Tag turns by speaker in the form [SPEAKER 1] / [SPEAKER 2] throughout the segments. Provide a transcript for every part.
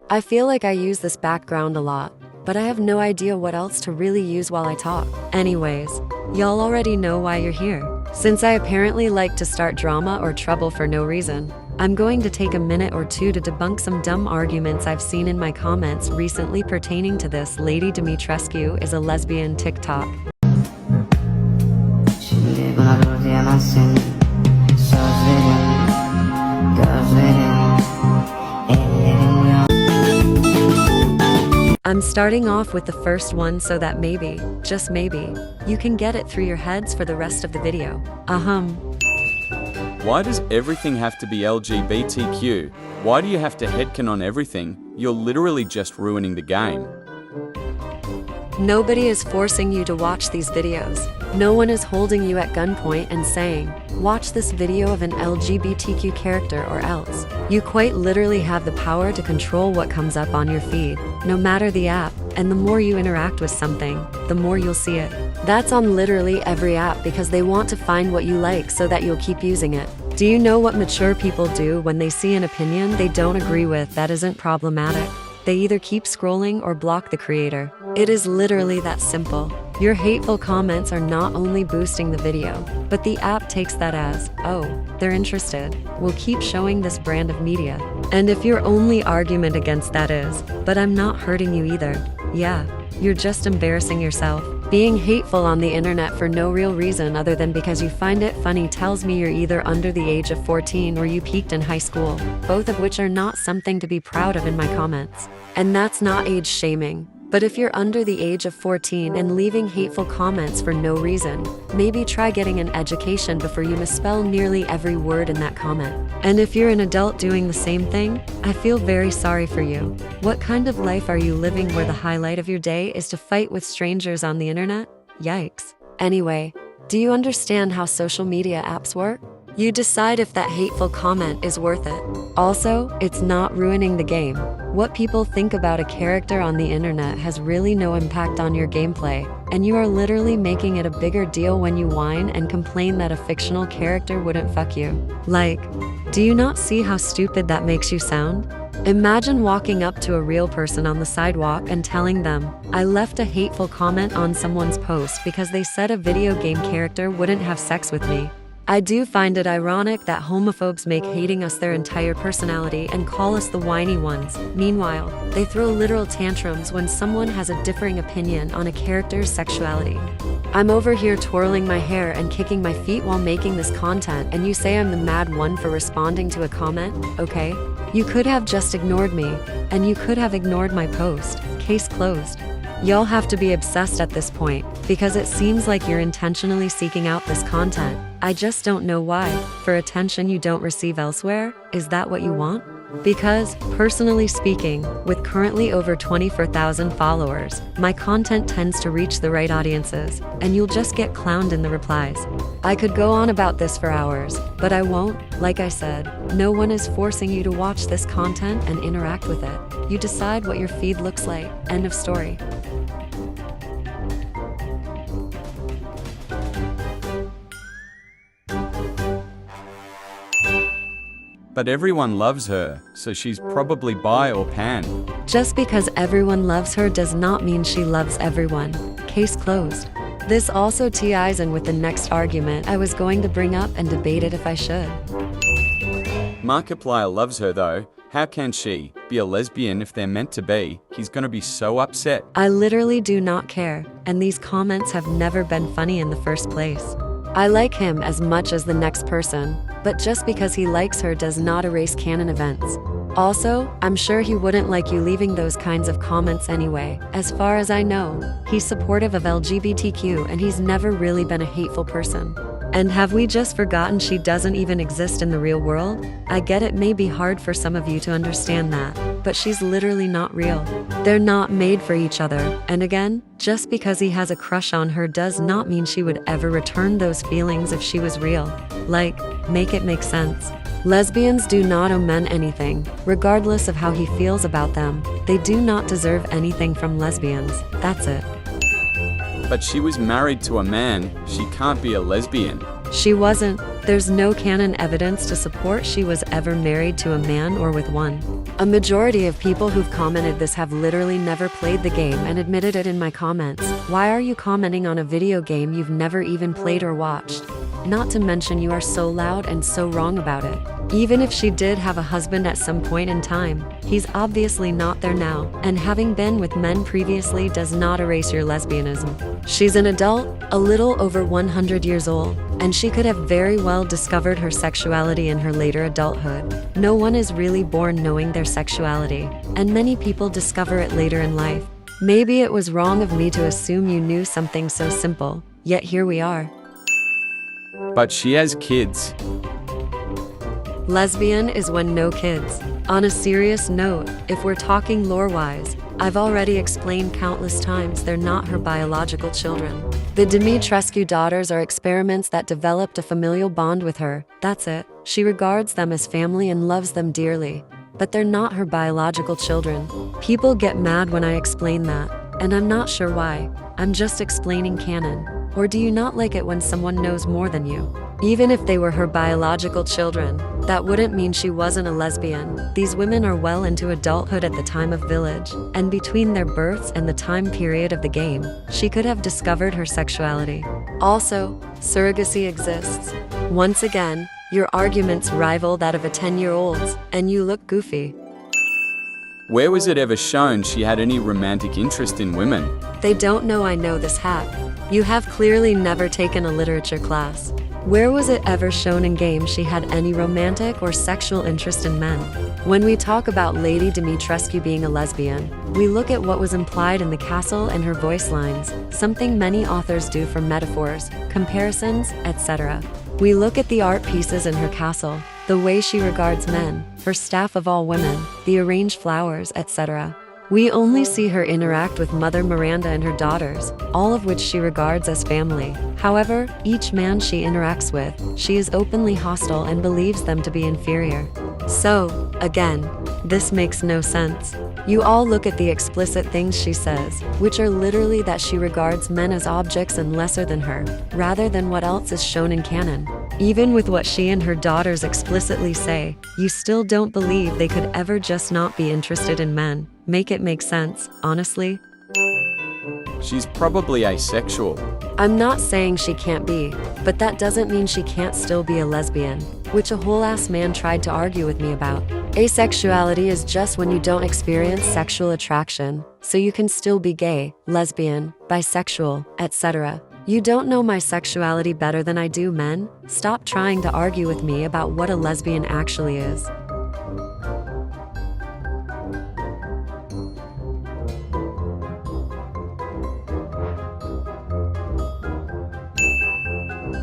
[SPEAKER 1] I feel like I use this background a lot, but I have no idea what else to really use while I talk. Anyways, y'all already know why you're here. Since I apparently like to start drama or trouble for no reason, I'm going to take a minute or two to debunk some dumb arguments I've seen in my comments recently pertaining to this lady Dimitrescu is a lesbian TikTok.
[SPEAKER 2] Şimdi buna dur diyemezsin. Sözlerin, gözlerin, ellerin yok.
[SPEAKER 1] I'm starting off with the first one so that maybe, just maybe, you can get it through your heads for the rest of the video.
[SPEAKER 3] Why does everything have to be LGBTQ? Why do you have to headcanon everything? You're literally just ruining the game.
[SPEAKER 1] Nobody is forcing you to watch these videos. No one is holding you at gunpoint and saying, watch this video of an LGBTQ character or else. You quite literally have the power to control what comes up on your feed, no matter the app, and the more you interact with something, the more you'll see it. That's on literally every app because they want to find what you like so that you'll keep using it. Do you know what mature people do when they see an opinion they don't agree with that isn't problematic? They either keep scrolling or block the creator. It is literally that simple. Your hateful comments are not only boosting the video, but the app takes that as, oh, they're interested. We'll keep showing this brand of media. And if your only argument against that is, but I'm not hurting you either, yeah, you're just embarrassing yourself. Being hateful on the internet for no real reason other than because you find it funny tells me you're either under the age of 14 or you peaked in high school, both of which are not something to be proud of in my comments. And that's not age shaming. But if you're under the age of 14 and leaving hateful comments for no reason, maybe try getting an education before you misspell nearly every word in that comment. And if you're an adult doing the same thing, I feel very sorry for you. What kind of life are you living where the highlight of your day is to fight with strangers on the internet? Yikes. Anyway, do you understand how social media apps work? You decide if that hateful comment is worth it. Also, it's not ruining the game. What people think about a character on the internet has really no impact on your gameplay, and you are literally making it a bigger deal when you whine and complain that a fictional character wouldn't fuck you. Like, do you not see how stupid that makes you sound? Imagine walking up to a real person on the sidewalk and telling them, I left a hateful comment on someone's post because they said a video game character wouldn't have sex with me. I do find it ironic that homophobes make hating us their entire personality and call us the whiny ones. Meanwhile, they throw literal tantrums when someone has a differing opinion on a character's sexuality. I'm over here twirling my hair and kicking my feet while making this content, and you say I'm the mad one for responding to a comment? Okay. You could have just ignored me, and you could have ignored my post. Case closed. Y'all have to be obsessed at this point, because it seems like you're intentionally seeking out this content. I just don't know why. For attention you don't receive elsewhere? Is that what you want? Because, personally speaking, with currently over 24,000 followers, my content tends to reach the right audiences, and you'll just get clowned in the replies. I could go on about this for hours, but I won't. Like I said, no one is forcing you to watch this content and interact with it. You decide what your feed looks like. End of story.
[SPEAKER 3] But everyone loves her, so she's probably bi or pan.
[SPEAKER 1] Just because everyone loves her does not mean she loves everyone. Case closed. This also ties in with the next argument I was going to bring up and debate it if I should.
[SPEAKER 3] Markiplier loves her though. How can she be a lesbian if they're meant to be? He's gonna be so upset.
[SPEAKER 1] I literally do not care, and these comments have never been funny in the first place. I like him as much as the next person, but just because he likes her does not erase canon events. Also, I'm sure he wouldn't like you leaving those kinds of comments anyway. As far as I know, he's supportive of LGBTQ and he's never really been a hateful person. And have we just forgotten she doesn't even exist in the real world? I get it may be hard for some of you to understand that, but she's literally not real. They're not made for each other. And again, just because he has a crush on her does not mean she would ever return those feelings if she was real. Like, make it make sense. Lesbians do not owe men anything, regardless of how he feels about them. They do not deserve anything from lesbians. That's it.
[SPEAKER 3] But she was married to a man. She can't be a lesbian.
[SPEAKER 1] She wasn't. There's no canon evidence to support she was ever married to a man or with one. A majority of people who've commented this have literally never played the game and admitted it in my comments. Why are you commenting on a video game you've never even played or watched? Not to mention you are so loud and so wrong about it. Even if she did have a husband at some point in time, he's obviously not there now, and having been with men previously does not erase your lesbianism. She's an adult, a little over 100 years old, and she could have very well discovered her sexuality in her later adulthood. No one is really born knowing their sexuality, and many people discover it later in life. Maybe it was wrong of me to assume you knew something so simple, yet here we are.
[SPEAKER 3] But she has kids.
[SPEAKER 1] Lesbian is when no kids. On a serious note, if we're talking lore-wise, I've already explained countless times they're not her biological children. The Dimitrescu daughters are experiments that developed a familial bond with her, that's it. She regards them as family and loves them dearly. But they're not her biological children. People get mad when I explain that, and I'm not sure why. I'm just explaining canon. Or do you not like it when someone knows more than you? Even if they were her biological children, that wouldn't mean she wasn't a lesbian. These women are well into adulthood at the time of Village, and between their births and the time period of the game, she could have discovered her sexuality. Also, surrogacy exists. Once again, your arguments rival that of a 10-year-old's, and you look goofy.
[SPEAKER 3] Where was it ever shown she had any romantic interest in women?
[SPEAKER 1] They don't know I know this hack. You have clearly never taken a literature class. Where was it ever shown in game she had any romantic or sexual interest in men? When we talk about Lady Dimitrescu being a lesbian, we look at what was implied in the castle and her voice lines, something many authors do for metaphors, comparisons, etc. We look at the art pieces in her castle, the way she regards men, her staff of all women, the arranged flowers, etc. We only see her interact with Mother Miranda and her daughters, all of which she regards as family. However, each man she interacts with, she is openly hostile and believes them to be inferior. So, again, this makes no sense. You all look at the explicit things she says, which are literally that she regards men as objects and lesser than her, rather than what else is shown in canon. Even with what she and her daughters explicitly say, you still don't believe they could ever just not be interested in men. Make it make sense, honestly.
[SPEAKER 3] She's probably asexual.
[SPEAKER 1] I'm not saying she can't be, but that doesn't mean she can't still be a lesbian, which a whole-ass man tried to argue with me about. Asexuality is just when you don't experience sexual attraction, so you can still be gay, lesbian, bisexual, etc. You don't know my sexuality better than I do, men. Stop trying to argue with me about what a lesbian actually is.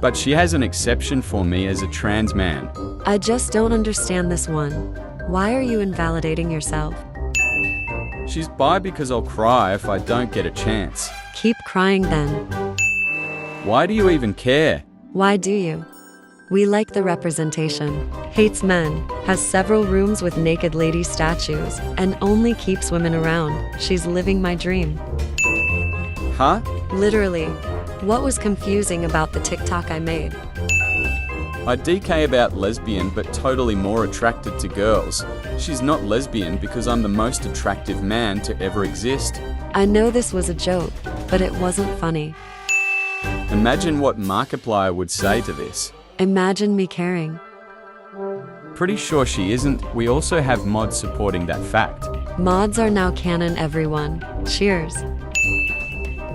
[SPEAKER 3] But she has an exception for me as a trans man.
[SPEAKER 1] I just don't understand this one. Why are you invalidating yourself?
[SPEAKER 3] She's bi because I'll cry if I don't get a chance.
[SPEAKER 1] Keep crying then.
[SPEAKER 3] Why do you even care?
[SPEAKER 1] Why do you? We like the representation. Hates men, has several rooms with naked lady statues, and only keeps women around. She's living my dream.
[SPEAKER 3] Huh?
[SPEAKER 1] Literally. What was confusing about the TikTok I made?
[SPEAKER 3] I DK about lesbian but totally more attracted to girls. She's not lesbian because I'm the most attractive man to ever exist.
[SPEAKER 1] I know this was a joke, but it wasn't funny.
[SPEAKER 3] Imagine what Markiplier would say to this.
[SPEAKER 1] Imagine me caring.
[SPEAKER 3] Pretty sure she isn't. We also have mods supporting that fact.
[SPEAKER 1] Mods are now canon, everyone. Cheers.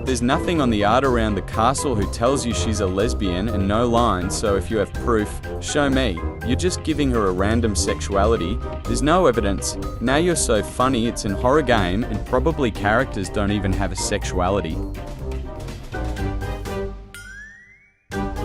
[SPEAKER 3] There's nothing on the art around the castle who tells you she's a lesbian and no lines, so if you have proof, show me. You're just giving her a random sexuality. There's no evidence. Now you're so funny it's an horror game and probably characters don't even have a sexuality.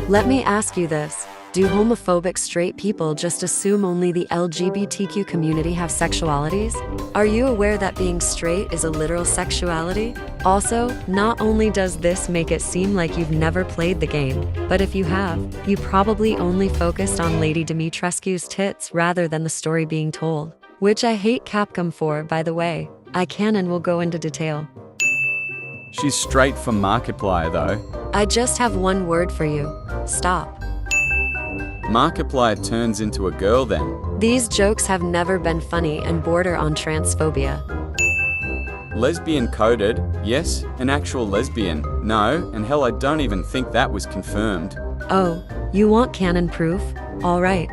[SPEAKER 1] Let me ask you this. Do homophobic straight people just assume only the LGBTQ community have sexualities? Are you aware that being straight is a literal sexuality? Also, not only does this make it seem like you've never played the game, but if you have, you probably only focused on Lady Dimitrescu's tits rather than the story being told. Which I hate Capcom for, by the way. I can and will go into detail.
[SPEAKER 3] She's straight for Markiplier though.
[SPEAKER 1] I just have one word for you. Stop.
[SPEAKER 3] Markiplier turns into a girl then.
[SPEAKER 1] These jokes have never been funny and border on transphobia.
[SPEAKER 3] Lesbian coded, yes. An actual lesbian, no. And hell, I don't even think that was confirmed.
[SPEAKER 1] Oh, you want canon proof? Alright.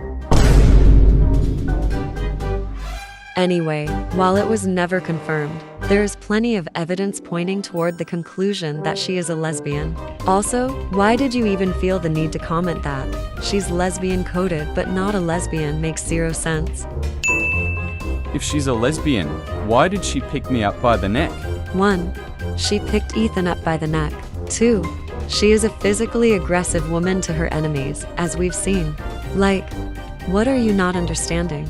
[SPEAKER 1] Anyway, while it was never confirmed, there is plenty of evidence pointing toward the conclusion that she is a lesbian. Also, why did you even feel the need to comment that? She's lesbian coded but not a lesbian makes zero sense.
[SPEAKER 3] If she's a lesbian, why did she pick me up by the neck?
[SPEAKER 1] 1. She picked Ethan up by the neck. 2. She is a physically aggressive woman to her enemies, as we've seen. Like, what are you not understanding?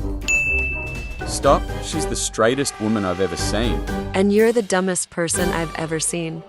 [SPEAKER 3] Stop, she's the straightest woman I've ever seen.
[SPEAKER 1] And you're the dumbest person I've ever seen.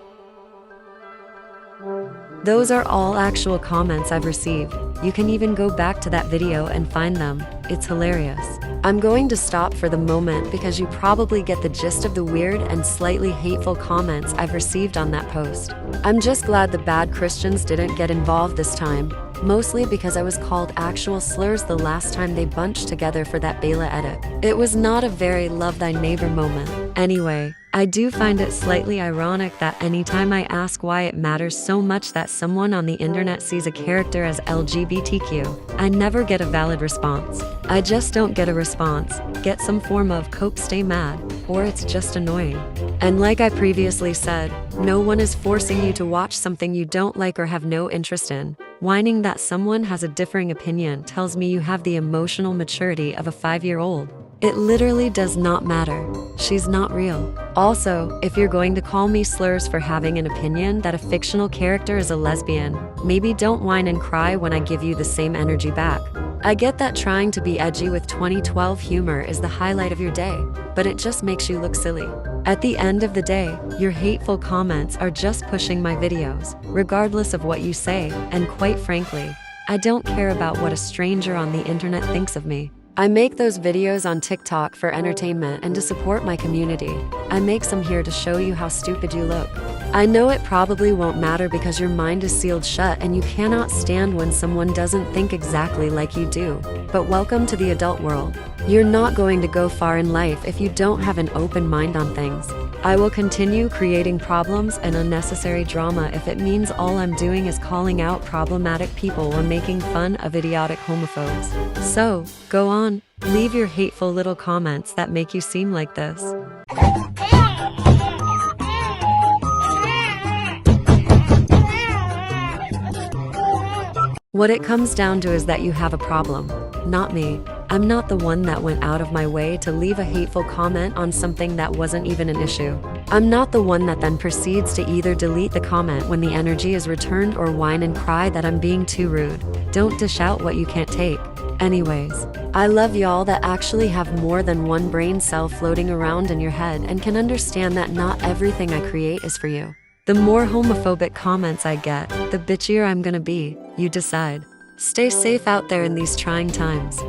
[SPEAKER 1] Those are all actual comments I've received. You can even go back to that video and find them. It's hilarious. I'm going to stop for the moment because you probably get the gist of the weird and slightly hateful comments I've received on that post. I'm just glad the bad Christians didn't get involved this time, mostly because I was called actual slurs the last time they bunched together for that Bela edit. It was not a very love thy neighbor moment. Anyway, I do find it slightly ironic that anytime I ask why it matters so much that someone on the internet sees a character as LGBTQ, I never get a valid response. I just don't get a response, get some form of cope stay mad, or it's just annoying. And like I previously said, no one is forcing you to watch something you don't like or have no interest in. Whining that someone has a differing opinion tells me you have the emotional maturity of a 5-year-old. It literally does not matter. She's not real. Also, if you're going to call me slurs for having an opinion that a fictional character is a lesbian, maybe don't whine and cry when I give you the same energy back. I get that trying to be edgy with 2012 humor is the highlight of your day, but it just makes you look silly. At the end of the day, your hateful comments are just pushing my videos, regardless of what you say, and quite frankly, I don't care about what a stranger on the internet thinks of me. I make those videos on TikTok for entertainment and to support my community. I make some here to show you how stupid you look. I know it probably won't matter because your mind is sealed shut and you cannot stand when someone doesn't think exactly like you do. But welcome to the adult world. You're not going to go far in life if you don't have an open mind on things. I will continue creating problems and unnecessary drama if it means all I'm doing is calling out problematic people or making fun of idiotic homophobes. So, go on, leave your hateful little comments that make you seem like this. What it comes down to is that you have a problem, not me. I'm not the one that went out of my way to leave a hateful comment on something that wasn't even an issue. I'm not the one that then proceeds to either delete the comment when the energy is returned or whine and cry that I'm being too rude. Don't dish out what you can't take. Anyways, I love y'all that actually have more than one brain cell floating around in your head and can understand that not everything I create is for you. The more homophobic comments I get, the bitchier I'm gonna be. You decide. Stay safe out there in these trying times.